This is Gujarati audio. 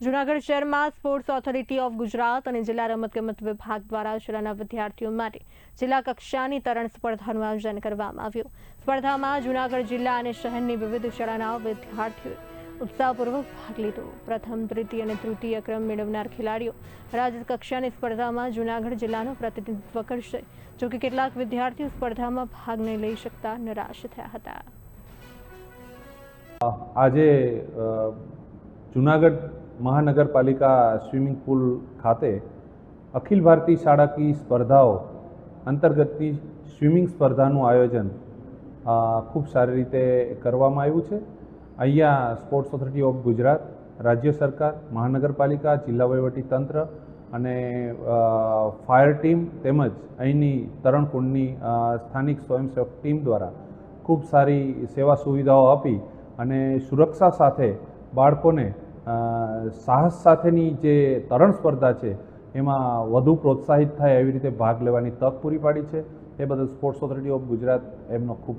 જૂનાગઢ શહેરમાં સ્પોર્ટ્સ ઓથોરિટી ઓફ ગુજરાત અને જિલ્લા રમતગમત વિભાગ દ્વારા જિલ્લાના વિદ્યાર્થીઓ માટે જિલ્લા કક્ષાની તરણ સ્પર્ધાનું આયોજન કરવામાં આવ્યું। સ્પર્ધામાં જૂનાગઢ જિલ્લા અને શહેરની વિવિધ શાળાના વિદ્યાર્થીઓએ ઉત્સાહપૂર્વક ભાગ લીધો। પ્રથમ, દ્વિતીય અને તૃતીય ક્રમ મેળવનાર ખેલાડીઓ રાજ્ય કક્ષાની સ્પર્ધામાં જૂનાગઢ જિલ્લાનું પ્રતિનિધિત્વ કરશે। જોકે કેટલાક વિદ્યાર્થીઓ સ્પર્ધામાં ભાગ નહીં લઈ શકતા નિરાશ થયા હતા। આજે જૂનાગઢ महानगरपालिका स्विमिंग पूल खाते अखिल भारतीय शाळाकीय स्पर्धाओं अंतर्गतनी स्विमिंग स्पर्धाનું આયોજન ખૂબ સારી રીતે કરવામાં આવ્યું છે। અહીંયા સ્પોર્ટ્સ ઓથોરિટી ઓફ ગુજરાત, રાજ્ય સરકાર, મહાનગરપાલિકા, જિલ્લા વહીવટી તંત્ર અને ફાયર ટીમ તેમજ અહીંની તરણકુંડની સ્થાનિક સ્વયંસેવક ટીમ દ્વારા ખૂબ સારી સેવા સુવિધાઓ આપી અને સુરક્ષા સાથે બાળકોને સાહસ સાથેની જે તરણ સ્પર્ધા છે એમાં વધુ પ્રોત્સાહિત થાય એવી રીતે ભાગ લેવાની તક પૂરી પાડી છે। એ બદલ સ્પોર્ટ્સ ઓથોરિટી ઓફ ગુજરાત એમનો ખૂબ